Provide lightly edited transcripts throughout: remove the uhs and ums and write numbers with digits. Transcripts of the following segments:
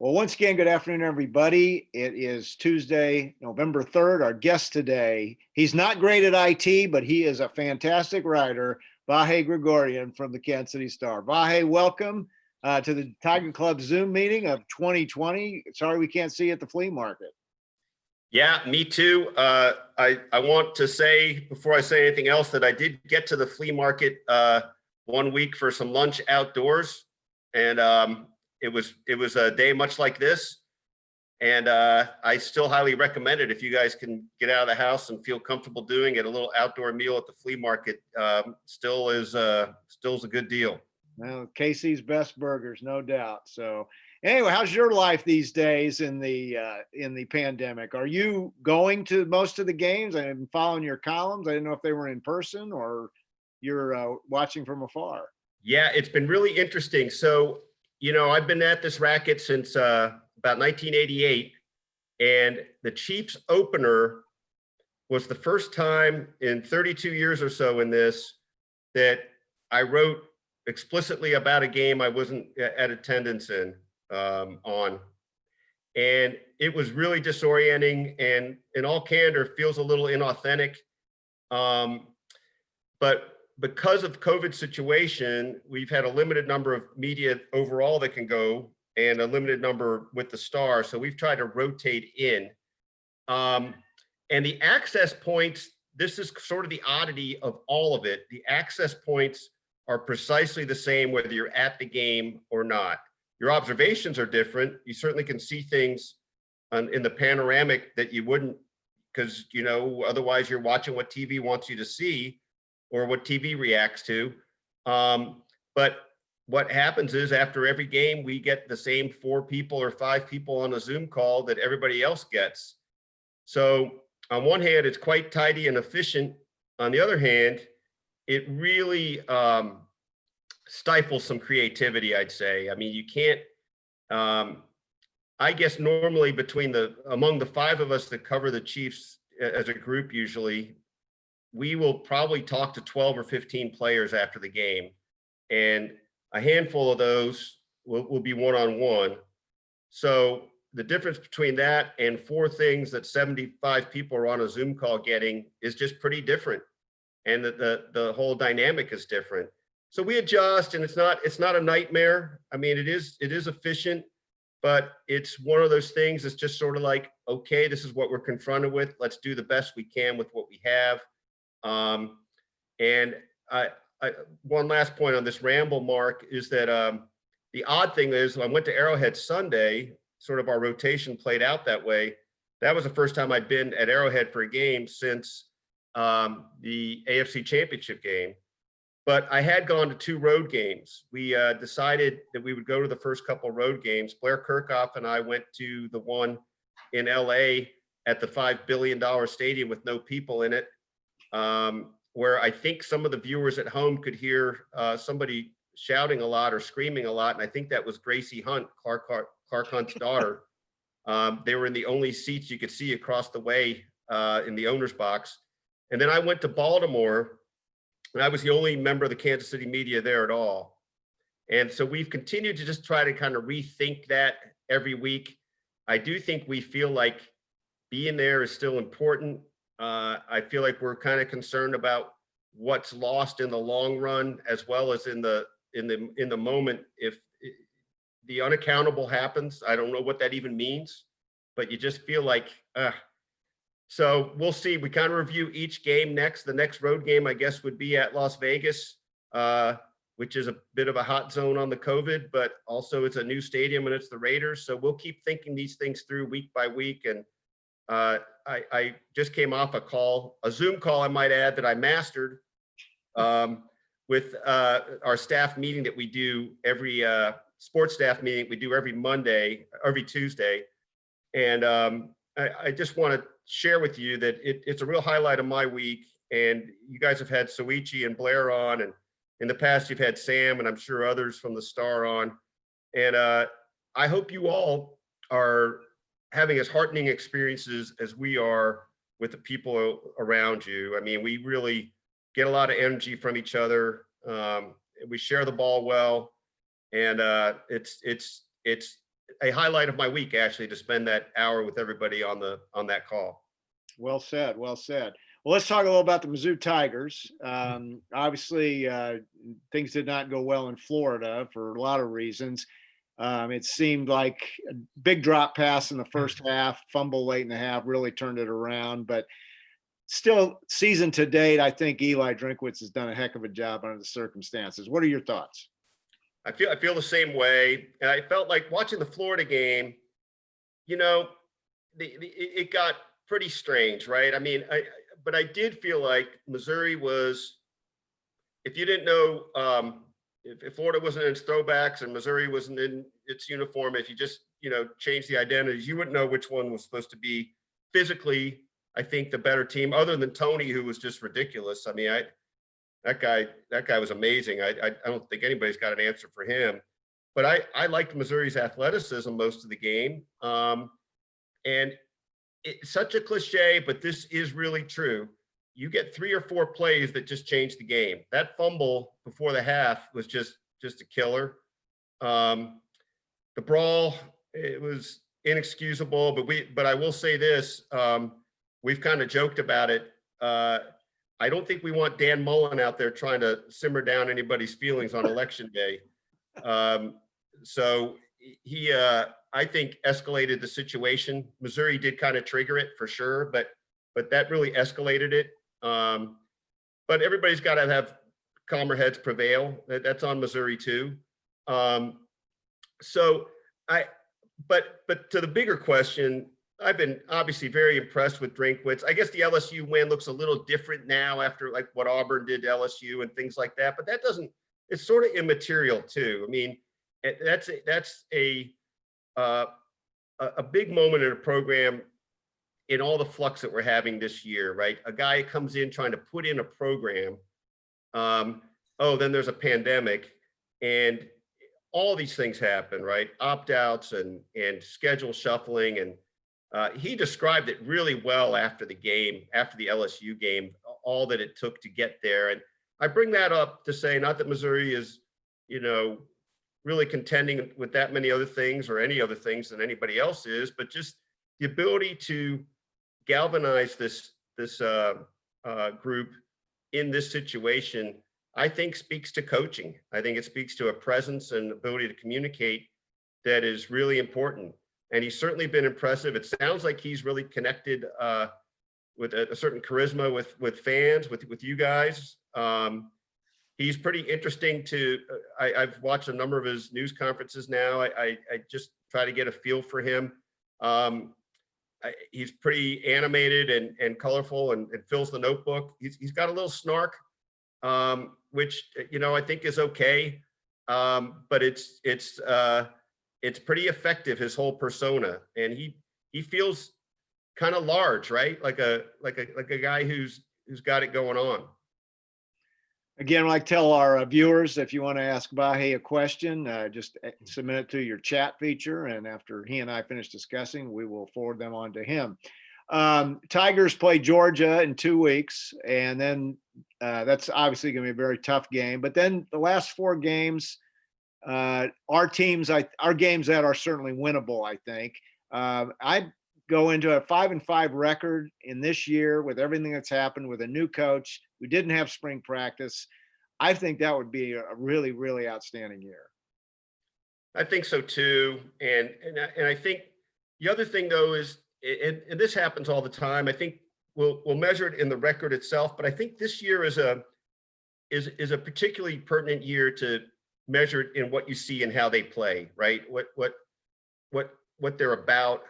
Well, once again, good afternoon, everybody. It is Tuesday, November 3rd. Our guest today, he's not great at IT, but he is a fantastic writer, Vahe Gregorian from the Kansas City Star. Vahe, welcome to the Tiger Club Zoom meeting of 2020. Sorry we can't see you at the flea market. Yeah, me too. I want to say, before I say anything else, that I did get to the flea market 1 week for some lunch outdoors, and it was a day much like this, and I still highly recommend it if you guys can get out of the house and feel comfortable doing it. A little outdoor meal at the flea market still is a good deal. Well, Casey's best burgers, no doubt. So anyway, how's your life these days in the pandemic? Are you going to most of the games? I've been following your columns. I didn't know if they were in person or you're watching from afar. Yeah, it's been really interesting. So, I've been at this racket since about 1988, and the Chiefs opener was the first time in 32 years or so in this that I wrote explicitly about a game I wasn't at attendance on. And it was really disorienting, and in all candor, feels a little inauthentic. But because of COVID situation, we've had a limited number of media overall that can go and a limited number with the Star. So we've tried to rotate in. And the access points, this is sort of the oddity of all of it. The access points are precisely the same whether you're at the game or not. Your observations are different. You certainly can see things in the panoramic that you wouldn't, because otherwise you're watching what TV wants you to see or what TV reacts to. But what happens is after every game, we get the same 4 people or 5 people on a Zoom call that everybody else gets. So on one hand, it's quite tidy and efficient. On the other hand, it really stifles some creativity, I'd say. I mean, you can't, I guess normally among the 5 of us that cover the Chiefs as a group usually, we will probably talk to 12 or 15 players after the game. And a handful of those will be one-on-one. So the difference between that and 4 things that 75 people are on a Zoom call getting is just pretty different. And the whole dynamic is different. So we adjust, and it's not a nightmare. I mean, it is efficient, but it's one of those things that's just sort of like, okay, this is what we're confronted with. Let's do the best we can with what we have. And one last point on this ramble, Mark, is that the odd thing is I went to Arrowhead Sunday, sort of our rotation played out that way. That was the first time I'd been at Arrowhead for a game since the AFC Championship game. But I had gone to 2 road games. We decided that we would go to the first couple road games. Blair Kirchhoff and I went to the one in LA at the $5 billion stadium with no people in it, where I think some of the viewers at home could hear somebody shouting a lot or screaming a lot. And I think that was Gracie Hunt, Clark Hunt's daughter. They were in the only seats you could see across the way in the owner's box. And then I went to Baltimore, and I was the only member of the Kansas City media there at all. And so we've continued to just try to kind of rethink that every week. I do think we feel like being there is still important. I feel like we're kind of concerned about what's lost in the long run, as well as in the moment. If the unaccountable happens, I don't know what that even means, but you just feel like, so we'll see. We kind of review each game next. The next road game, I guess, would be at Las Vegas, which is a bit of a hot zone on the COVID, but also it's a new stadium and it's the Raiders. So we'll keep thinking these things through week by week. And I just came off a Zoom call, I might add, that I mastered with our staff meeting that we do every sports staff meeting we do every Tuesday. And I just want to share with you that it's a real highlight of my week. And you guys have had Soichi and Blair on, and in the past you've had Sam and I'm sure others from the Star on. And I hope you all are having as heartening experiences as we are with the people around you. I mean, we really get a lot of energy from each other. We share the ball well, and it's a highlight of my week, actually, to spend that hour with everybody on that call. Well said. Well said. Well, let's talk a little about the Mizzou Tigers. Obviously, things did not go well in Florida for a lot of reasons. It seemed like a big drop pass in the first half, fumble late in the half, really turned it around. But still, season to date, I think Eli Drinkwitz has done a heck of a job under the circumstances. What are your thoughts? I feel the same way, and I felt like watching the Florida game. It got pretty strange, right? I mean, but I did feel like Missouri was. If you didn't know, if Florida wasn't in its throwbacks and Missouri wasn't in its uniform, if you just changed the identities, you wouldn't know which one was supposed to be physically. I think the better team, other than Tony, who was just ridiculous. I mean, that guy was amazing. I don't think anybody's got an answer for him. But I liked Missouri's athleticism most of the game. And it's such a cliche, but this is really true. You get 3 or 4 plays that just change the game. That fumble before the half was just a killer. The brawl, it was inexcusable, but I will say this, we've kind of joked about it. I don't think we want Dan Mullen out there trying to simmer down anybody's feelings on election day. So he, I think, escalated the situation. Missouri did kind of trigger it for sure, but that really escalated it. But everybody's got to have calmer heads prevail. That's on Missouri too. But to the bigger question, I've been obviously very impressed with Drinkwitz. I guess the LSU win looks a little different now after like what Auburn did to LSU and things like that, but that doesn't, it's sort of immaterial too. I mean, that's a big moment in a program in all the flux that we're having this year, right? A guy comes in trying to put in a program. Then there's a pandemic and all these things happen, right? Opt-outs and schedule shuffling. And he described it really well after the game, after the LSU game, all that it took to get there. And I bring that up to say, not that Missouri is, really contending with that many other things or any other things than anybody else is, but just the ability to galvanize this group in this situation, I think speaks to coaching. I think it speaks to a presence and ability to communicate that is really important. And he's certainly been impressive. It sounds like he's really connected with a certain charisma with fans, with you guys. He's pretty interesting to, I've watched a number of his news conferences now. I just try to get a feel for him. He's pretty animated and colorful and fills the notebook. He's got a little snark, which, I think is okay. But it's pretty effective, his whole persona. And he feels kind of large, right? Like a guy who's got it going on. Again, like tell our viewers, if you want to ask Vahe a question, just submit it to your chat feature. And after he and I finish discussing, we will forward them on to him. Tigers play Georgia in 2 weeks. And then that's obviously going to be a very tough game. But then the last 4 games, our games that are certainly winnable, I think. I'd go into a 5-5 record in this year with everything that's happened with a new coach. We didn't have spring practice. I think that would be a really, really outstanding year. I think so too. And I think the other thing though is, and this happens all the time, I think we'll measure it in the record itself, but I think this year is a particularly pertinent year to measure it in what you see and how they play, right? What they're about,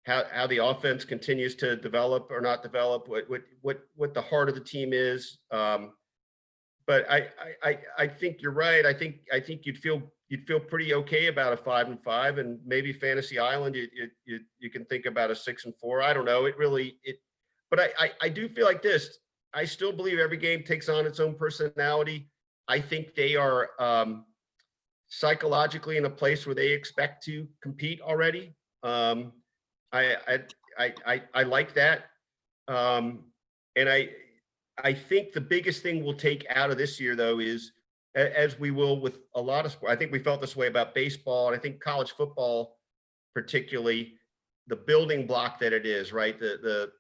how the offense continues to develop or not develop, what the heart of the team is. But I think you're right. I think you'd feel pretty okay about a 5-5, and maybe Fantasy Island you can think about a 6-4. I don't know. But I do feel like this. I still believe every game takes on its own personality. I think they are psychologically in a place where they expect to compete already. I like that. And I think the biggest thing we'll take out of this year though is, as we will with a lot of sport. I think we felt this way about baseball, and I think college football, particularly, the building block that it is, right? The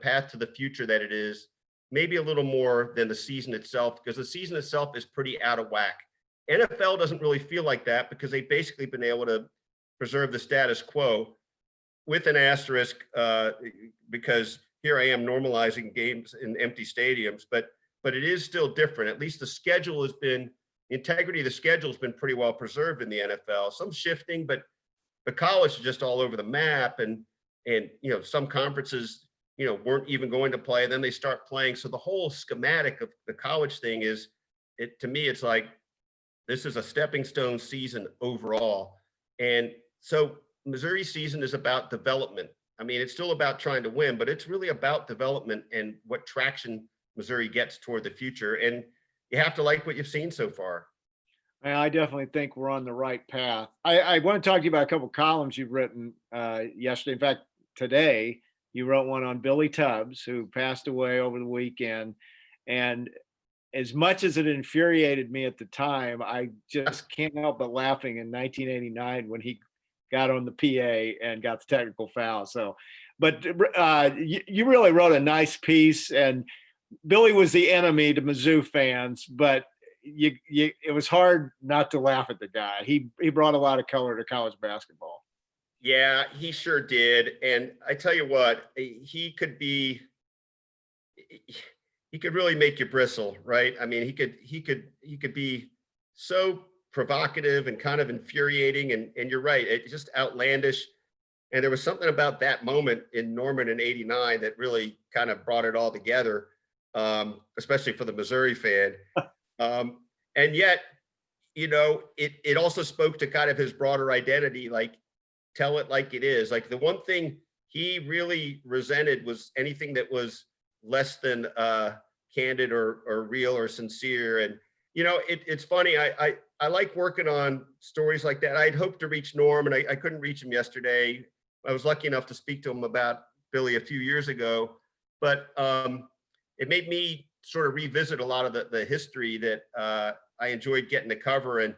path to the future that it is, maybe a little more than the season itself, because the season itself is pretty out of whack. NFL doesn't really feel like that because they've basically been able to preserve the status quo, with an asterisk, because here I am normalizing games in empty stadiums, but it is still different. At least the schedule has been, the integrity of the schedule has been pretty well preserved in the NFL. Some shifting, but the college is just all over the map, and some conferences weren't even going to play, and then they start playing. So the whole schematic of the college thing is, to me, it's like this is a stepping stone season overall. And so Missouri season is about development. I mean, it's still about trying to win, but it's really about development and what traction Missouri gets toward the future. And you have to like what you've seen so far. I definitely think we're on the right path. I want to talk to you about a couple columns you've written yesterday. In fact, today you wrote one on Billy Tubbs, who passed away over the weekend. And as much as it infuriated me at the time, I just can't help but laughing in 1989 when he got on the PA and got the technical foul. So, but you really wrote a nice piece, and Billy was the enemy to Mizzou fans, but it was hard not to laugh at the guy. He brought a lot of color to college basketball. Yeah, he sure did. And I tell you what, he could really make you bristle, right? I mean, he could be so provocative and kind of infuriating. And you're right, it's just outlandish. And there was something about that moment in Norman in '89 that really kind of brought it all together, especially for the Missouri fan. And yet, it also spoke to kind of his broader identity, like tell it like it is. Like the one thing he really resented was anything that was less than candid or real or sincere. And it's funny. I like working on stories like that. I'd hoped to reach Norm, and I couldn't reach him yesterday. I was lucky enough to speak to him about Billy a few years ago, but it made me sort of revisit a lot of the history that I enjoyed getting to cover. And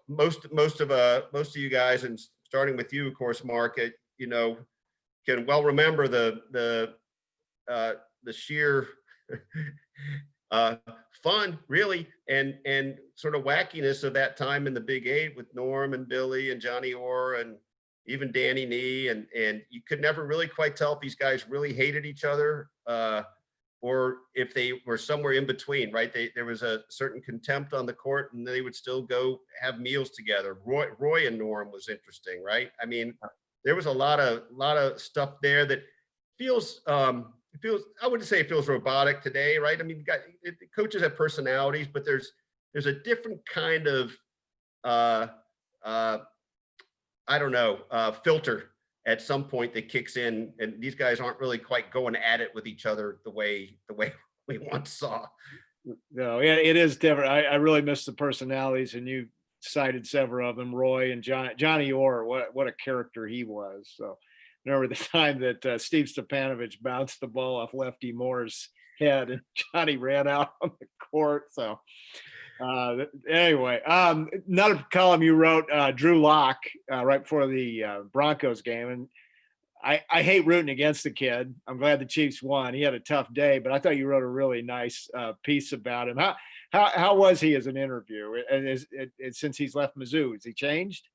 most of you guys, and starting with you, of course, Mark, can well remember the sheer fun, really, and sort of wackiness of that time in the Big Eight with Norm and Billy and Johnny Orr and even Danny Nee, and you could never really quite tell if these guys really hated each other or if they were somewhere in between, right? There was a certain contempt on the court, and they would still go have meals together. Roy and Norm was interesting, right? I mean, there was a lot of stuff there that feels I wouldn't say it feels robotic today, right? I mean, coaches have personalities, but there's a different kind of I don't know, filter at some point that kicks in, and these guys aren't really quite going at it with each other the way we once saw. No, it is different. I really miss the personalities, and you cited several of them, Roy and Johnny Orr. What a character he was. So remember the time that Steve Stepanovich bounced the ball off Lefty Moore's head, and Johnny ran out on the court. So anyway, another column you wrote, Drew Lock, right before the Broncos game. And I hate rooting against the kid. I'm glad the Chiefs won. He had a tough day, but I thought you wrote a really nice piece about him. How was he as an interview? And since he's left Mizzou, has he changed?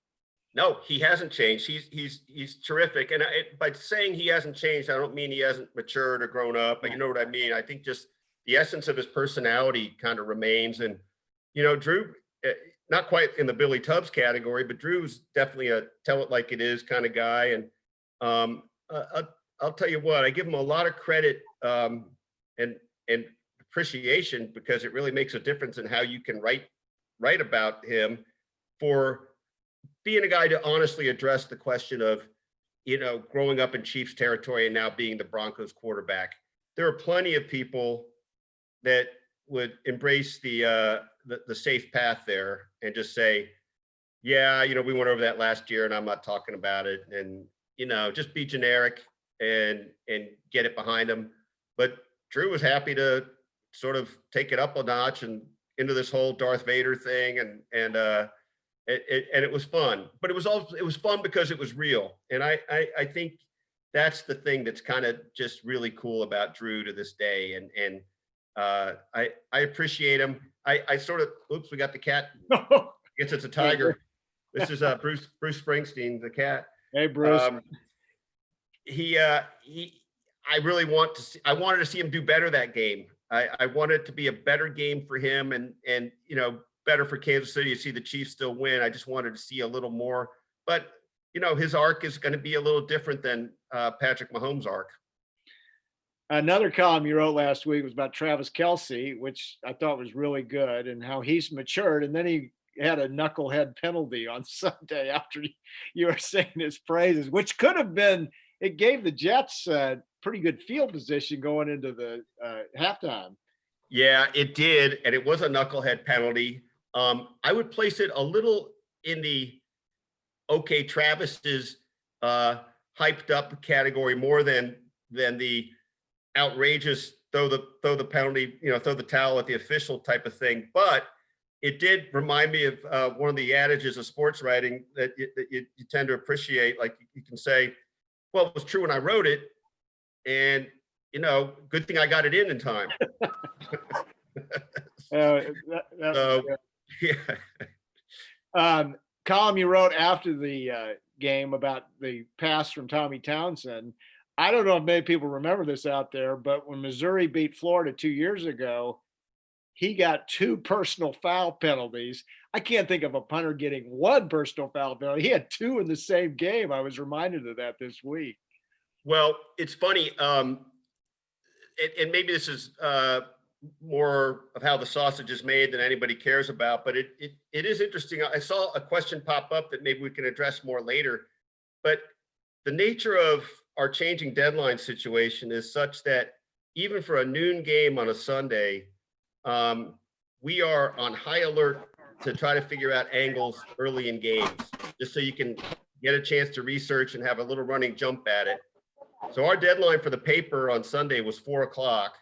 No, he hasn't changed. He's terrific. And by saying he hasn't changed, I don't mean he hasn't matured or grown up, but you know what I mean? I think just the essence of his personality kind of remains. And Drew, not quite in the Billy Tubbs category, but Drew's definitely a tell it like it is kind of guy. And I'll tell you what, I give him a lot of credit and appreciation, because it really makes a difference in how you can write about him, for being a guy to honestly address the question of, growing up in Chiefs territory and now being the Broncos quarterback. There are plenty of people that would embrace the safe path there and just say, yeah, we went over that last year and I'm not talking about it, and just be generic and get it behind them. But Drew was happy to sort of take it up a notch and into this whole Darth Vader thing, and it was fun. But it was fun because it was real, and I think that's the thing that's kind of just really cool about Drew to this day, and I appreciate him. I sort of, oops, we got the cat. I guess it's a tiger. This is Bruce Springsteen, the cat. Hey, Bruce. I really I wanted to see him do better that game. I wanted it to be a better game for him, and better for Kansas City to see the Chiefs still win. I just wanted to see a little more, but his arc is going to be a little different than Patrick Mahomes' arc. Another column you wrote last week was about Travis Kelce, which I thought was really good, and how he's matured. And then he had a knucklehead penalty on Sunday after you were saying his praises, which could have been, it gave the Jets pretty good field position going into the halftime. Yeah, it did. And it was a knucklehead penalty. I would place it a little in the, okay, Travis is hyped up category more than the outrageous throw the penalty, throw the towel at the official type of thing. But it did remind me of one of the adages of sports writing that you tend to appreciate. Like, you can say, well, it was true when I wrote it, and good thing I got it in time. Yeah. Column you wrote after the game about the pass from Tommy Townsend. I don't know if many people remember this out there, but when Missouri beat Florida 2 years ago, he got 2 personal foul penalties. I can't think of a punter getting 1 personal foul penalty. He had 2 in the same game. I was reminded of that this week. Well, it's funny, and maybe this is more of how the sausage is made than anybody cares about, but it is interesting. I saw a question pop up that maybe we can address more later, but the nature of our changing deadline situation is such that even for a noon game on a Sunday, we are on high alert to try to figure out angles early in games, just so you can get a chance to research and have a little running jump at it. So our deadline for the paper on Sunday was 4 o'clock,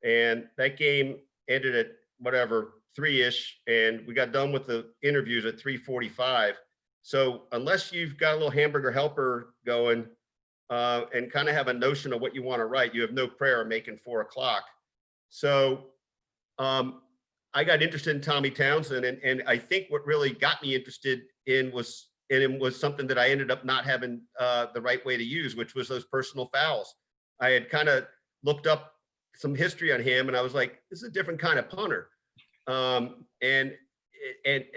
and that game ended at whatever 3-ish, and we got done with the interviews at 3:45. So unless you've got a little hamburger helper going and kind of have a notion of what you want to write, you have no prayer of making 4 o'clock. So I got interested in Tommy Townsend, and I think what really got me interested in was something that I ended up not having the right way to use, which was those personal fouls. I had kind of looked up some history on him, and I was like, this is a different kind of punter. And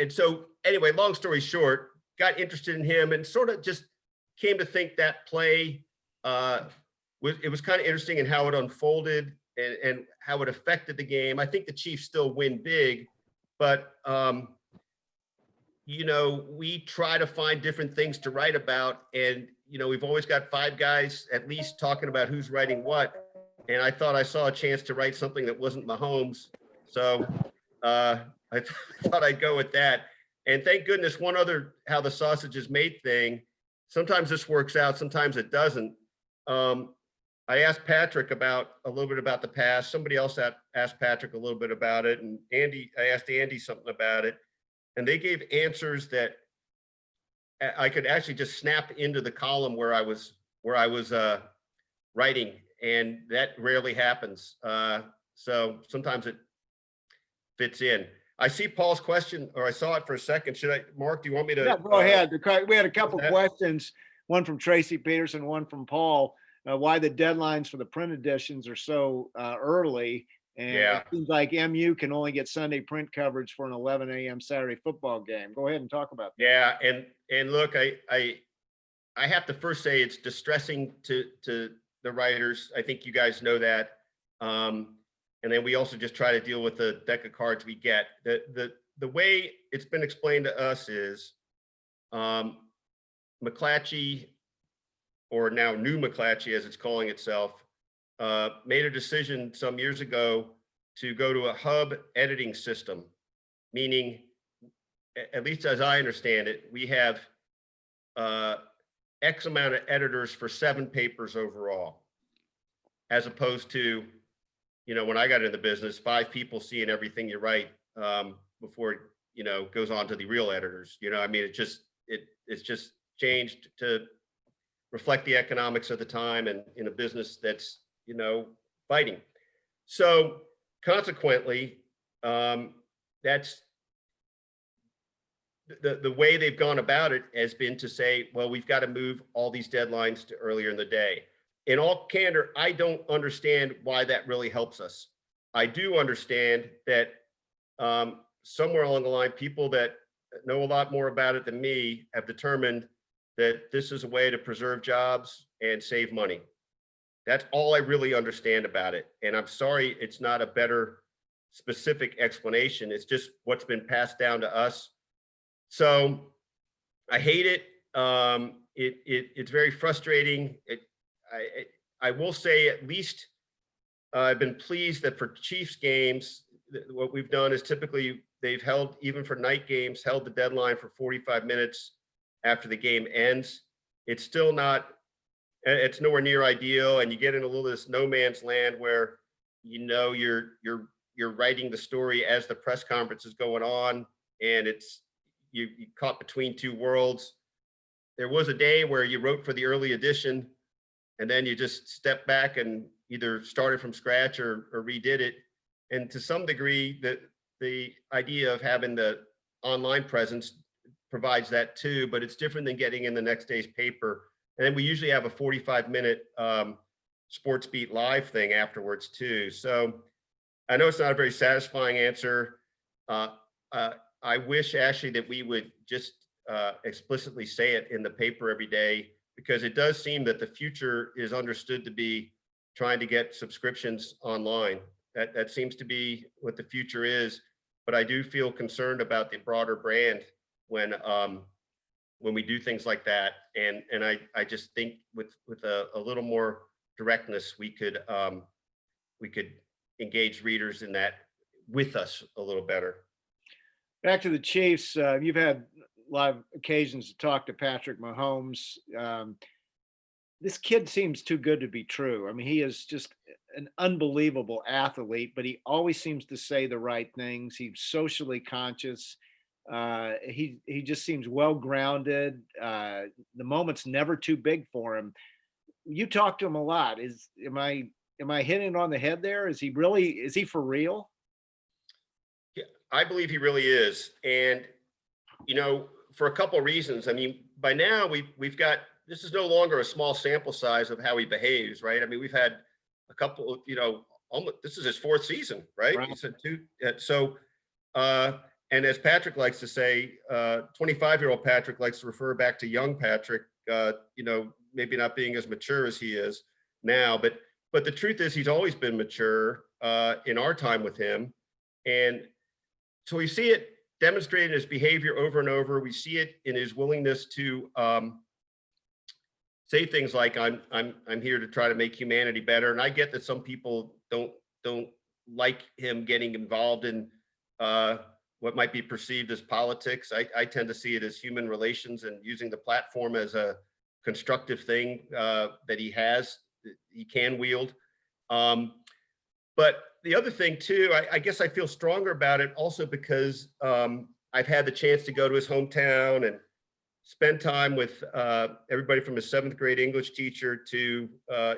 so anyway, long story short, got interested in him and sort of just came to think that play it was kind of interesting in how it unfolded and how it affected the game. I think the Chiefs still win big, but we try to find different things to write about, and we've always got 5 guys at least talking about who's writing what. And I thought I saw a chance to write something that wasn't Mahomes, so I thought I'd go with that. And thank goodness, one other how the sausage is made thing. Sometimes this works out, sometimes it doesn't. I asked Patrick a little bit about the past. Somebody else asked Patrick a little bit about it, and I asked Andy something about it, and they gave answers that I could actually just snap into the column where I was writing, and that rarely happens. So sometimes it fits in. I see Paul's question, or I saw it for a second. Mark, do you want me to? Yeah, go ahead. We had a couple questions, one from Tracy Peterson, one from Paul, why the deadlines for the print editions are so early. And It seems like MU can only get Sunday print coverage for an 11 a.m. Saturday football game. Go ahead and talk about that. Yeah, and look, I have to first say it's distressing to the writers. I think you guys know that. And then we also just try to deal with the deck of cards we get. The way it's been explained to us is McClatchy, or now New McClatchy as it's calling itself, made a decision some years ago to go to a hub editing system, meaning, at least as I understand it, we have X amount of editors for 7 papers overall, as opposed to, when I got into the business, 5 people seeing everything you write before it goes on to the real editors. I mean, it's just changed to reflect the economics of the time and in a business that's fighting. So consequently, that's the way they've gone about it has been to say, well, we've got to move all these deadlines to earlier in the day. In all candor, I don't understand why that really helps us. I do understand that somewhere along the line, people that know a lot more about it than me have determined that this is a way to preserve jobs and save money. That's all I really understand about it. And I'm sorry, it's not a better specific explanation. It's just what's been passed down to us. So I hate it. It's very frustrating. I will say, at least I've been pleased that for Chiefs games, what we've done is typically they've held, even for night games, held the deadline for 45 minutes after the game ends. It's still not, it's nowhere near ideal. And you get in a little of this no man's land where, you're writing the story as the press conference is going on, and it's, you caught between two worlds. There was a day where you wrote for the early edition, and then you just stepped back and either started from scratch or redid it. And to some degree, the idea of having the online presence provides that too, but it's different than getting in the next day's paper. And then we usually have a 45-minute sports beat live thing afterwards too. So I know it's not a very satisfying answer. I wish actually that we would just explicitly say it in the paper every day, because it does seem that the future is understood to be trying to get subscriptions online. That seems to be what the future is. But I do feel concerned about the broader brand when we do things like that. And I just think with a little more directness, we could engage readers in that with us a little better. Back to the Chiefs, you've had a lot of occasions to talk to Patrick Mahomes. This kid seems too good to be true. I mean, he is just an unbelievable athlete, but he always seems to say the right things. He's socially conscious. He just seems well grounded. The moment's never too big for him. You talk to him a lot. Am I hitting it on the head there? Is he for real? Yeah, I believe he really is. And, for a couple of reasons. I mean, by now we've got, this is no longer a small sample size of how he behaves, right? I mean, we've had a couple of, almost, this is his fourth season, right? Right. He said two. So, and as Patrick likes to say, 25-year-old Patrick likes to refer back to young Patrick, maybe not being as mature as he is now, but the truth is he's always been mature in our time with him. And so we see it demonstrated in his behavior over and over. We see it in his willingness to say things like, I'm here to try to make humanity better. And I get that some people don't like him getting involved in what might be perceived as politics. I tend to see it as human relations and using the platform as a constructive thing that he can wield. But the other thing too, I guess I feel stronger about it also because I've had the chance to go to his hometown and spend time with everybody from his 7th grade English teacher to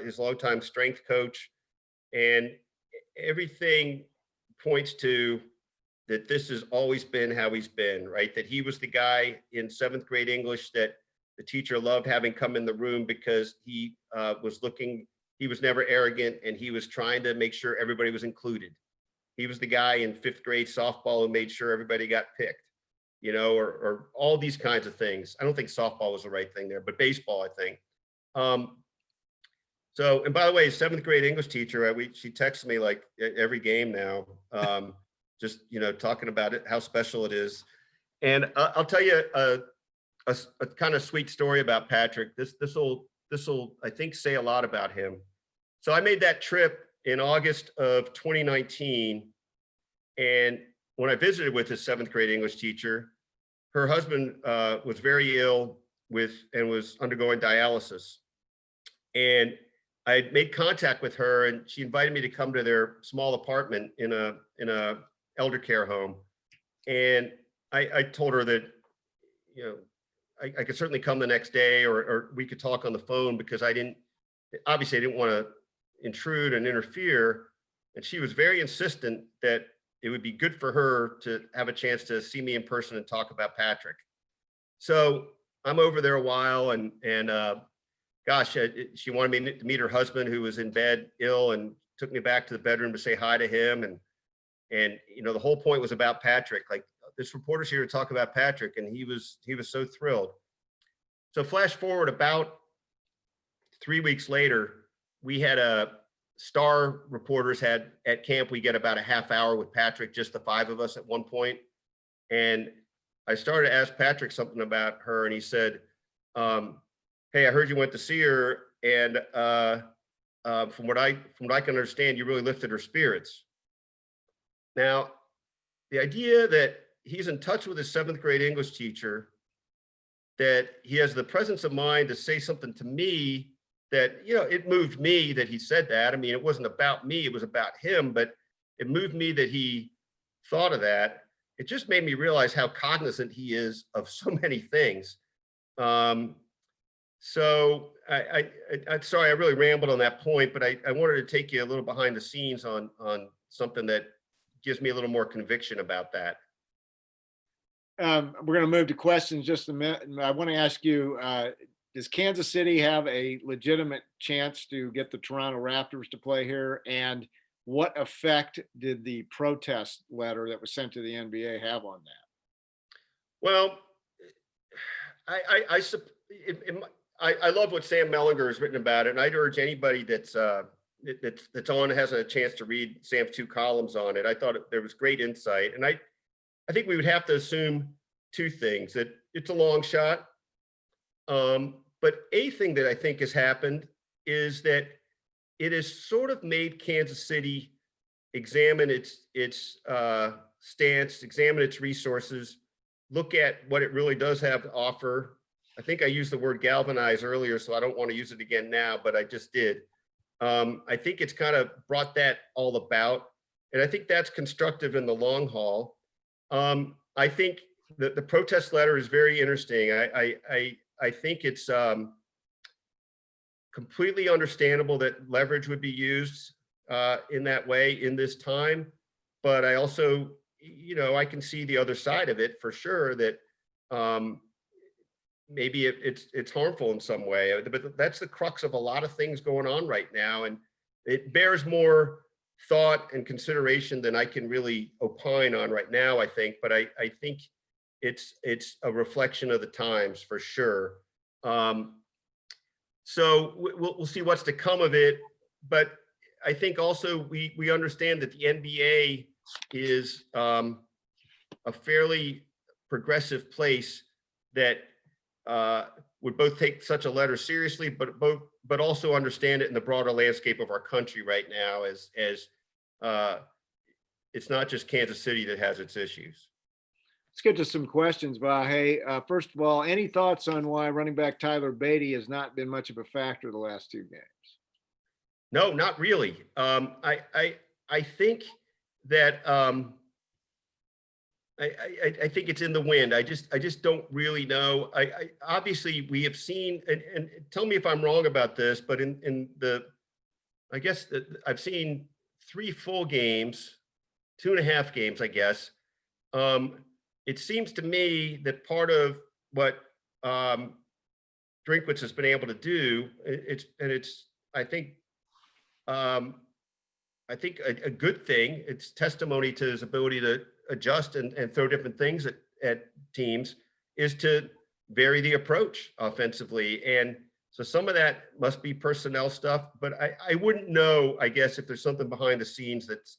his longtime strength coach. And everything points to that this has always been how he's been, right? That he was the guy in 7th grade English that the teacher loved having come in the room because he was never arrogant and he was trying to make sure everybody was included. He was the guy in 5th grade softball who made sure everybody got picked, or all these kinds of things. I don't think softball was the right thing there, but baseball, I think. So, and by the way, 7th grade English teacher, she texts me like every game now, just, talking about it, how special it is. And I'll tell you a kind of sweet story about Patrick. This will, I think, say a lot about him. So I made that trip in August of 2019. And when I visited with his 7th grade English teacher, her husband was very ill and was undergoing dialysis. And I made contact with her and she invited me to come to their small apartment in a elder care home. And I told her that, you know, I could certainly come the next day, or we could talk on the phone, because I didn't want to intrude and interfere. And she was very insistent that it would be good for her to have a chance to see me in person and talk about Patrick. So I'm over there a while, and gosh, she wanted me to meet her husband, who was in bed ill, and took me back to the bedroom to say hi to him. And you know, the whole point was about Patrick. Like, this reporter's here to talk about Patrick, and he was so thrilled. So flash forward about 3 weeks later, we had a star reporters had at camp. We get about a half hour with Patrick, just the 5 of us at one point. And I started to ask Patrick something about her, and he said, hey, I heard you went to see her, and from what I can understand, you really lifted her spirits. Now, the idea that he's in touch with his 7th grade English teacher, that he has the presence of mind to say something to me that, you know, it moved me that he said that. I mean, it wasn't about me, it was about him, but it moved me that he thought of that. It just made me realize how cognizant he is of so many things. So I'm sorry, I really rambled on that point, but I wanted to take you a little behind the scenes on something that gives me a little more conviction about that. We're going to move to questions just a minute. And I want to ask you, does Kansas City have a legitimate chance to get the Toronto Raptors to play here? And what effect did the protest letter that was sent to the NBA have on that? Well, I love what Sam Mellinger has written about it, and I'd urge anybody that's on has a chance to read Sam's 2 columns on it. I thought there was great insight, and I think we would have to assume 2 things: that it's a long shot, but a thing that I think has happened is that it has sort of made Kansas City examine its stance, examine its resources, look at what it really does have to offer. I think I used the word galvanize earlier, so I don't want to use it again now, but I just did. I think it's kind of brought that all about, and I think that's constructive in the long haul. I think the protest letter is very interesting. I think it's completely understandable that leverage would be used in that way in this time, but I also, you know, I can see the other side of it for sure, that maybe it's harmful in some way. But that's the crux of a lot of things going on right now, and it bears more thought and consideration than I can really opine on right now, I think. But I think it's a reflection of the times for sure. So we'll see what's to come of it. But I think also we understand that the NBA is a fairly progressive place that would both take such a letter seriously, but also understand it in the broader landscape of our country right now, as it's not just Kansas City that has its issues. Let's get to some questions, Vahe. First of all, any thoughts on why running back Tyler Beatty has not been much of a factor the last 2 games? No, not really. I think that I think it's in the wind. I just don't really know. I obviously we have seen, and tell me if I'm wrong about this, but in the, I guess that I've seen 3 full games, 2.5 games, I guess. It seems to me that part of what Drinkwitz has been able to do, I think a good thing. It's testimony to his ability to adjust and throw different things at teams, is to vary the approach offensively. And so some of that must be personnel stuff, but I wouldn't know, I guess, if there's something behind the scenes that's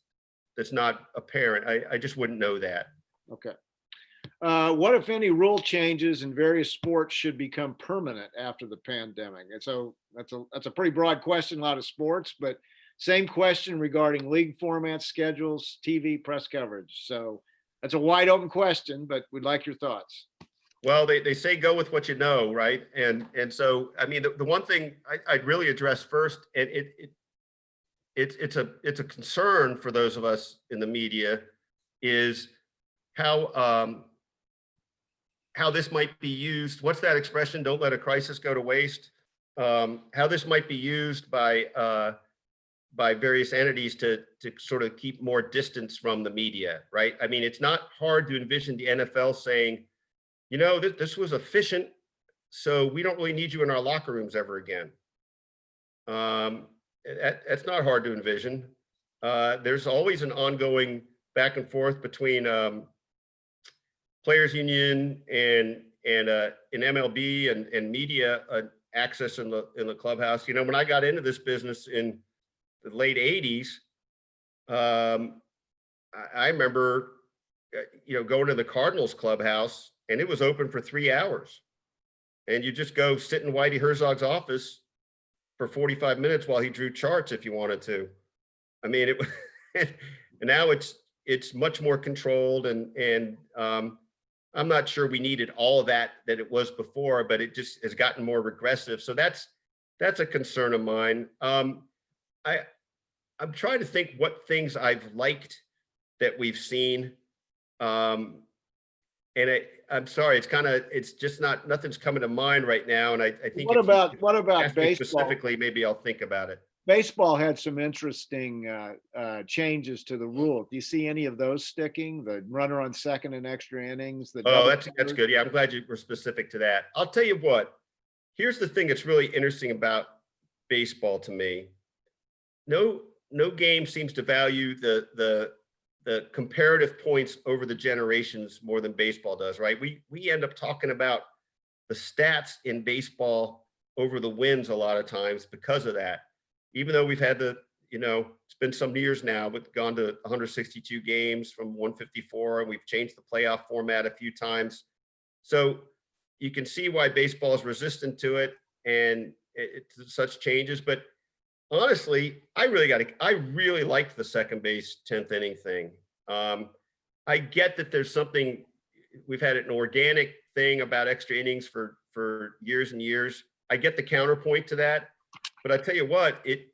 not apparent. I just wouldn't know that. Okay. What, if any, rule changes in various sports should become permanent after the pandemic? And so that's a pretty broad question, a lot of sports, but same question regarding league formats, schedules, TV, press coverage. So that's a wide open question, but we'd like your thoughts. Well, they say go with what you know, right? And so, I mean, the one thing I'd really address first, and it's a concern for those of us in the media, is how this might be used. What's that expression? Don't let a crisis go to waste. How this might be used by various entities to sort of keep more distance from the media, right? I mean, it's not hard to envision the NFL saying, you know, this was efficient, so we don't really need you in our locker rooms ever again. That's not hard to envision. There's always an ongoing back and forth between players union and in MLB and media access in the clubhouse. You know, when I got into this business in the late 80s, I remember going to the Cardinals clubhouse, and it was open for 3 hours, and you just go sit in Whitey Herzog's office for 45 minutes while he drew charts if you wanted to. I mean, it and now it's much more controlled, and I'm not sure we needed all of that it was before, but it just has gotten more regressive. So that's a concern of mine. I'm trying to think what things I've liked that we've seen. And I'm sorry, it's just nothing's coming to mind right now. And I think What about ask me baseball? specifically, maybe I'll think about it. Baseball had some interesting changes to the rule. Do you see any of those sticking? The runner on second in extra innings. Oh, that's good. Yeah, I'm glad you were specific to that. I'll tell you what. Here's the thing that's really interesting about baseball to me. No game seems to value the comparative points over the generations more than baseball does, right? We end up talking about the stats in baseball over the wins a lot of times because of that. Even though we've had it's been some years now, but gone to 162 games from 154, and we've changed the playoff format a few times. So you can see why baseball is resistant to it and such changes. But honestly, I really liked the second base 10th inning thing. I get that there's something, we've had an organic thing about extra innings for years and years. I get the counterpoint to that, but I tell you what, it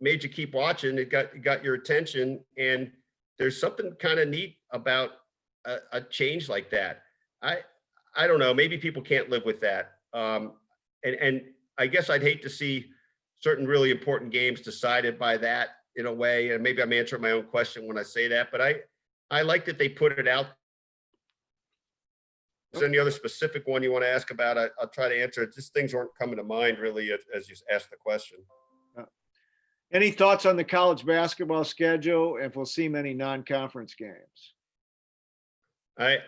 made you keep watching. It got your attention, and there's something kind of neat about a change like that. I don't know, maybe people can't live with that. And I guess I'd hate to see certain really important games decided by that in a way. And maybe I'm answering my own question when I say that, but I like that they put it out. Is there any other specific one you want to ask about? I'll try to answer it. Just things aren't coming to mind really as you asked the question. Any thoughts on the college basketball schedule, if we'll see many non-conference games? I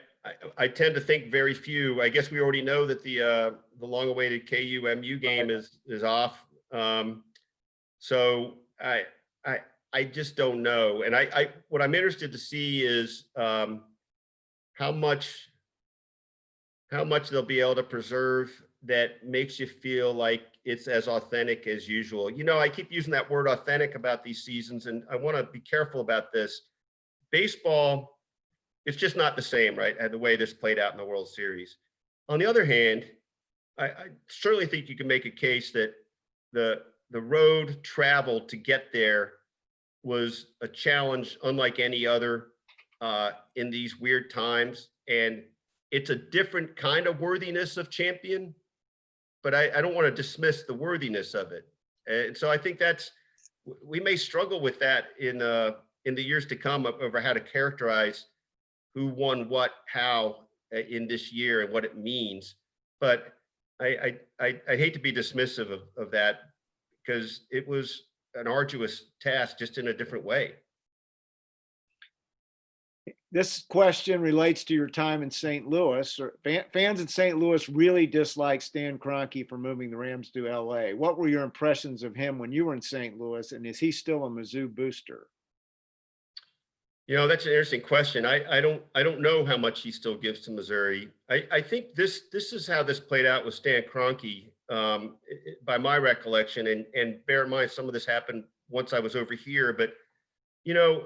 tend to think very few. I guess we already know that the long-awaited KU-MU game is off. So I just don't know. And what I'm interested to see is how much they'll be able to preserve that makes you feel like it's as authentic as usual. You know, I keep using that word authentic about these seasons, and I want to be careful about this. Baseball, it's just not the same, right? The way this played out in the World Series. On the other hand, I certainly think you can make a case that the road travel to get there was a challenge unlike any other in these weird times. And it's a different kind of worthiness of champion, but I don't want to dismiss the worthiness of it. And so I think we may struggle with that in the years to come over how to characterize who won what, how in this year and what it means. But I hate to be dismissive of that, because it was an arduous task, just in a different way. This question relates to your time in St. Louis. Fans in St. Louis really dislike Stan Kroenke for moving the Rams to LA. What were your impressions of him when you were in St. Louis, and is he still a Mizzou booster? You know, that's an interesting question. I don't know how much he still gives to Missouri. I think this is how this played out with Stan Kroenke, by my recollection, and bear in mind some of this happened once I was over here, but you know,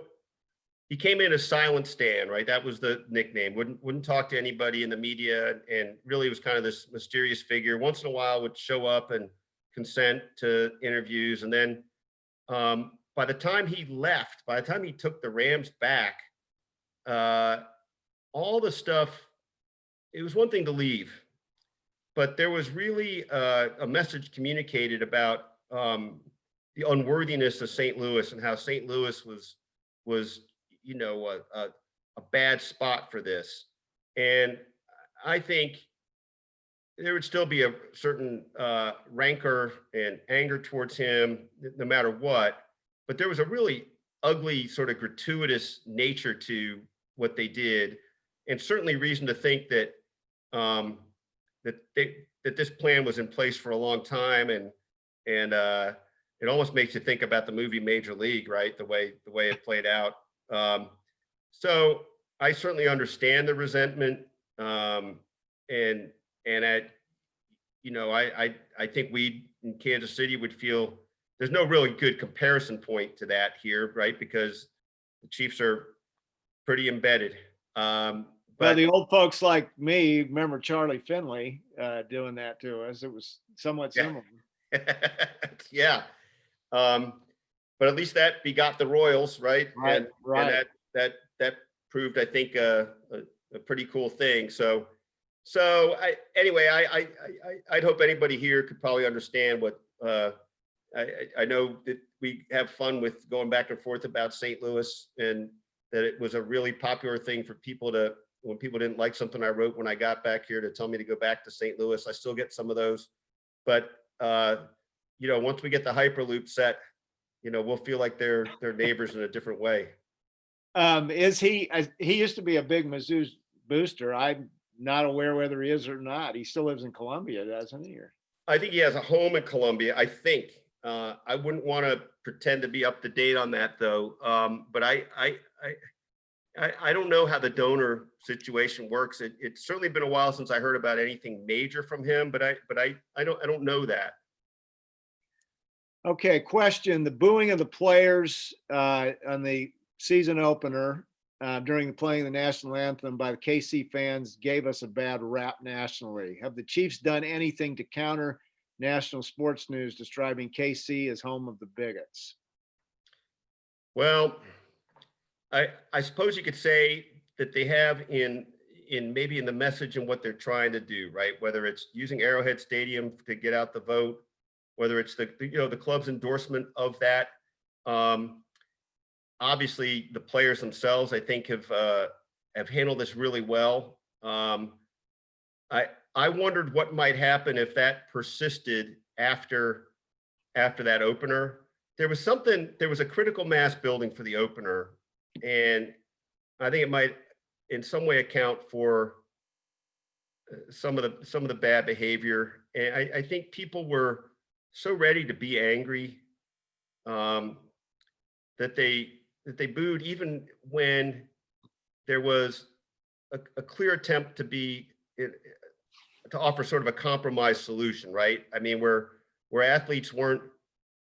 he came in as Silent Stan, right? That was the nickname. Wouldn't talk to anybody in the media, and really was kind of this mysterious figure. Once in a while would show up and consent to interviews, and then by the time he left, by the time he took the Rams back, all the stuff, it was one thing to leave, but there was really a message communicated about the unworthiness of St. Louis and how St. Louis was a bad spot for this. And I think there would still be a certain rancor and anger towards him, no matter what. But there was a really ugly, sort of gratuitous nature to what they did, and certainly reason to think that that this plan was in place for a long time, and it almost makes you think about the movie Major League, right? The way it played out. So I certainly understand the resentment, and I think we in Kansas City would feel there's no really good comparison point to that here, right? Because the Chiefs are pretty embedded. Well, But the old folks like me remember Charlie Finley doing that to us. It was somewhat yeah, similar. yeah. But at least that begot the Royals, right? Right, And right. that proved, I think, a pretty cool thing. So I'd hope anybody here could probably understand what I know that we have fun with going back and forth about St. Louis, and that it was a really popular thing for people to, when people didn't like something I wrote when I got back here, to tell me to go back to St. Louis. I still get some of those, but once we get the Hyperloop set, we'll feel like they're neighbors in a different way. He used to be a big Mizzou booster. I'm not aware whether he is or not. He still lives in Columbia, doesn't he? Or I think he has a home in Columbia, I think. I wouldn't want to pretend to be up to date on that, though. But I don't know how the donor situation works. It's certainly been a while since I heard about anything major from him, but I don't know that. okay, question: the booing of the players on the season opener during the playing of the national anthem by the KC fans gave us a bad rap nationally. Have the Chiefs done anything to counter national sports news describing KC as home of the bigots? Well, I suppose you could say that they have in maybe in the message and what they're trying to do, right? Whether it's using Arrowhead Stadium to get out the vote, whether it's the club's endorsement of that. Obviously, the players themselves, I think, have handled this really well. I wondered what might happen if that persisted after that opener. There was a critical mass building for the opener, and I think it might in some way account for some of the bad behavior. And I think people were so ready to be angry that they booed, even when there was a clear attempt to offer sort of a compromise solution, right? I mean, where athletes weren't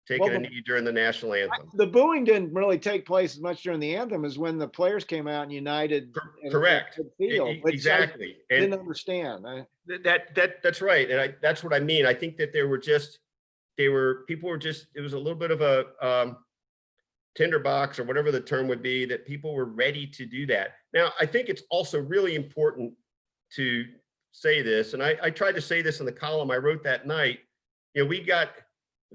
taking a knee during the national anthem. The booing didn't really take place as much during the anthem as when the players came out and united. Correct. Field, exactly. I didn't understand. That's right. And that's what I mean. I think that it was a little bit of a tinderbox, or whatever the term would be, that people were ready to do that. Now, I think it's also really important to say this, and I tried to say this in the column I wrote that night. We got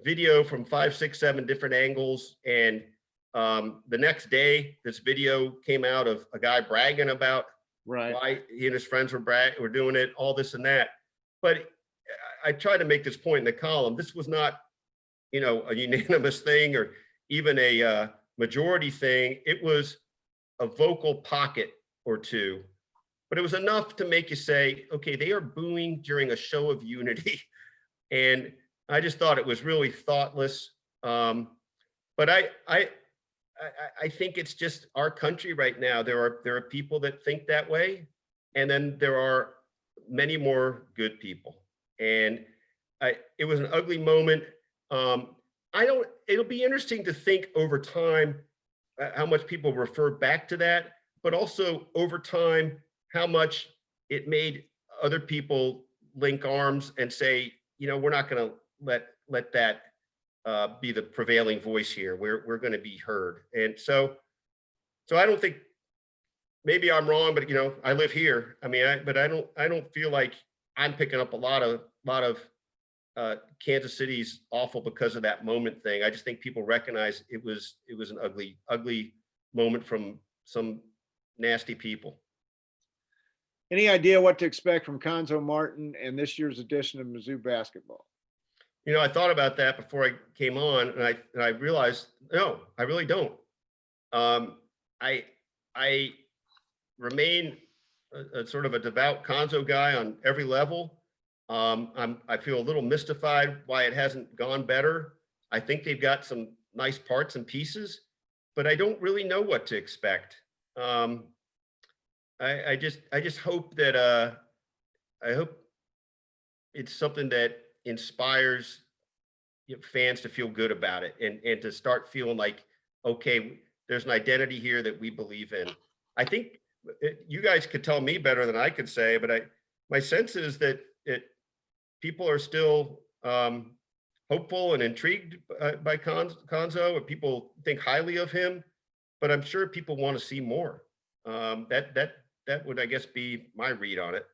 video from 5, 6, 7 different angles, and the next day, this video came out of a guy bragging about why he and his friends were doing it, all this and that. But I tried to make this point in the column. This was not, a unanimous thing or even a majority thing. It was a vocal pocket or two, but it was enough to make you say, okay, they are booing during a show of unity. And I just thought it was really thoughtless. But I think it's just our country right now. There are people that think that way, and then there are many more good people. And it was an ugly moment. It'll be interesting to think over time how much people refer back to that, but also over time, how much it made other people link arms and say, we're not going to let that be the prevailing voice here. We're going to be heard. And so I don't think, maybe I'm wrong, but I live here. I mean, I don't feel like I'm picking up a lot of Kansas City's awful because of that moment thing. I just think people recognize it was an ugly moment from some nasty people. Any idea what to expect from Conzo Martin and this year's edition of Mizzou basketball? I thought about that before I came on, and I realized, no, I really don't. I remain a sort of a devout Conzo guy on every level. I feel a little mystified why it hasn't gone better. I think they've got some nice parts and pieces, but I don't really know what to expect. I just hope that I hope it's something that inspires fans to feel good about it and to start feeling like, okay, there's an identity here that we believe in. I think you guys could tell me better than I could say, but my sense is that people are still hopeful and intrigued by Conzo, and people think highly of him, but I'm sure people want to see more. That would, I guess, be my read on it.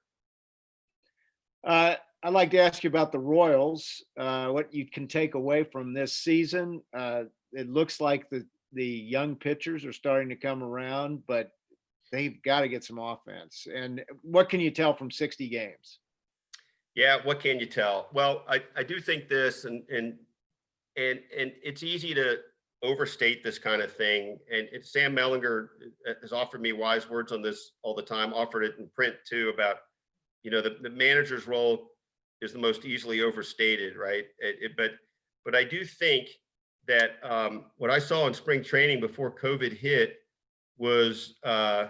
I'd like to ask you about the Royals, what you can take away from this season. It looks like the young pitchers are starting to come around, but they've got to get some offense. And what can you tell from 60 games? Yeah, what can you tell? Well, I do think this, and it's easy to overstate this kind of thing. And Sam Mellinger has offered me wise words on this all the time, offered it in print too, about, the manager's role is the most easily overstated, right? But I do think that what I saw in spring training before COVID hit was an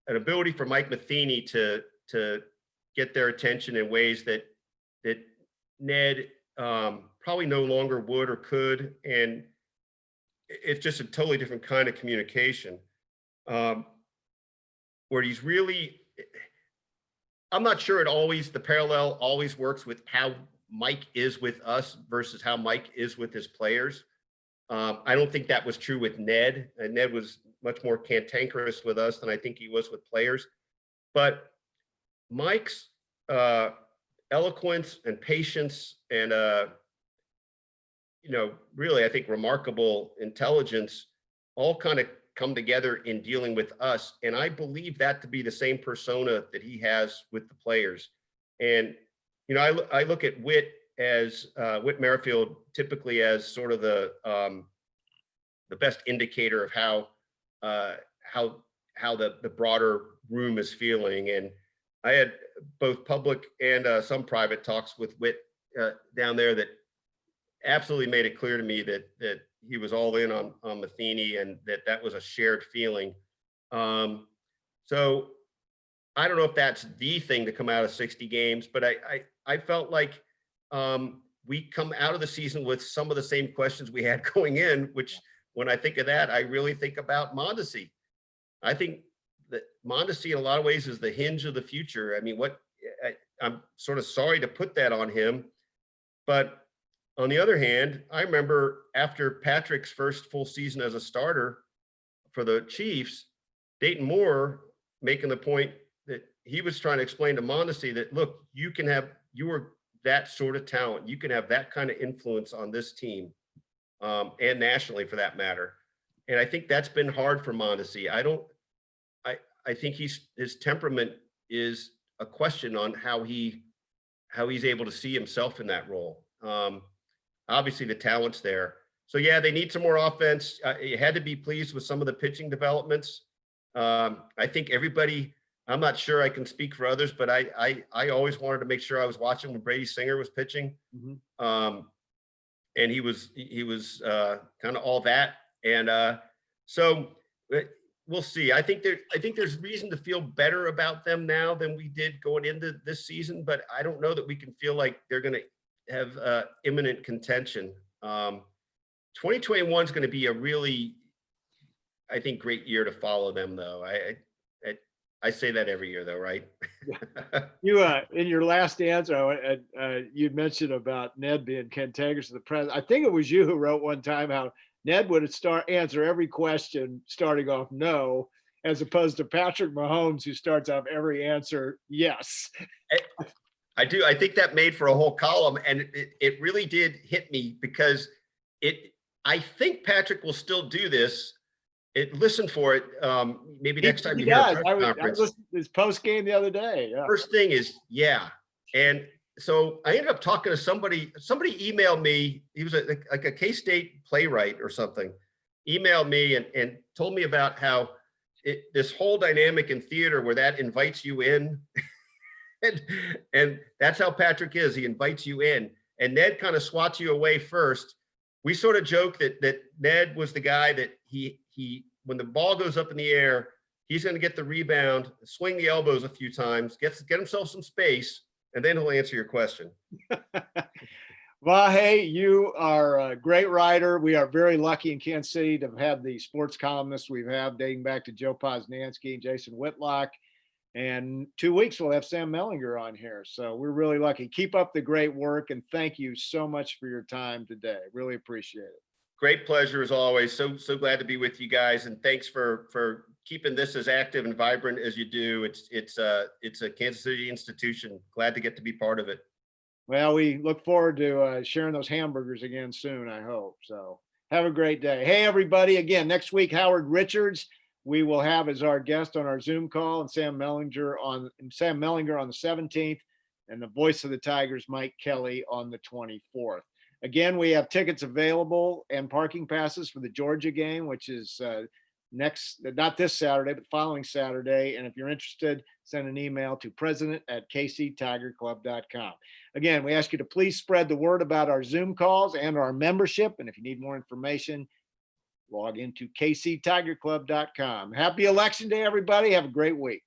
ability for Mike Matheny to get their attention in ways that Ned probably no longer would or could, and it's just a totally different kind of communication, where he's really. I'm not sure the parallel always works with how Mike is with us versus how Mike is with his players. I don't think that was true with Ned, and Ned was much more cantankerous with us than I think he was with players. But Mike's eloquence and patience and really, I think, remarkable intelligence all kind of come together in dealing with us. And I believe that to be the same persona that he has with the players. And, I look at Whit Merrifield typically as sort of the best indicator of how the broader room is feeling. And I had both public and some private talks with Whit down there that absolutely made it clear to me that he was all in on Matheny, and that was a shared feeling. So I don't know if that's the thing to come out of 60 games, but I felt like we come out of the season with some of the same questions we had going in, which when I think of that, I really think about Mondesi. I think that Mondesi in a lot of ways is the hinge of the future. I mean, I'm sort of sorry to put that on him, but on the other hand, I remember after Patrick's first full season as a starter for the Chiefs, Dayton Moore making the point that he was trying to explain to Mondesi that, look, you are that sort of talent. You can have that kind of influence on this team, and nationally for that matter. And I think that's been hard for Mondesi. I think his temperament is a question on how he's able to see himself in that role. Obviously the talent's there. So yeah, they need some more offense. You had to be pleased with some of the pitching developments. I think everybody, I'm not sure I can speak for others, but I always wanted to make sure I was watching when Brady Singer was pitching. Mm-hmm. And he was kind of all that. And so we'll see. I think there's reason to feel better about them now than we did going into this season, but I don't know that we can feel like they're going to have imminent contention. 2021 is going to be a really, I think, great year to follow them, though. I say that every year though, right? You, in your last answer, you mentioned about Ned being cantankerous to the president. I think it was you who wrote one time how Ned would answer every question starting off no, as opposed to Patrick Mahomes, who starts off every answer yes. I do. I think that made for a whole column, and it really did hit me because I think Patrick will still do this. Listen for it. Maybe next time you hear a does. press I conference. listened to his post game the other day. Yeah. First thing is, yeah. And so I ended up talking to somebody. Somebody emailed me. He was like a K-State playwright or something. Emailed me and told me about how this whole dynamic in theater where that invites you in. And that's how Patrick is. He invites you in, and Ned kind of swats you away first. We sort of joke that Ned was the guy that he when the ball goes up in the air, he's going to get the rebound, swing the elbows a few times, get himself some space, and then he'll answer your question. Vahe, you are a great writer. We are very lucky in Kansas City to have had the sports columnists we've had dating back to Joe Posnanski, Jason Whitlock. And 2 weeks, we'll have Sam Mellinger on here. So we're really lucky. Keep up the great work. And thank you so much for your time today. Really appreciate it. Great pleasure as always. So glad to be with you guys. And thanks for keeping this as active and vibrant as you do. It's a Kansas City institution. Glad to get to be part of it. Well, we look forward to sharing those hamburgers again soon, I hope. So have a great day. Hey, everybody. Again, next week, Howard Richards we will have as our guest on our Zoom call, and Sam Mellinger on the 17th, and the voice of the Tigers, Mike Kelly, on the 24th. Again, we have tickets available and parking passes for the Georgia game, which is not this Saturday, but following Saturday. And if you're interested, send an email to president@kctigerclub.com. Again, we ask you to please spread the word about our Zoom calls and our membership. And if you need more information, log into kctigerclub.com. Happy Election Day, everybody. Have a great week.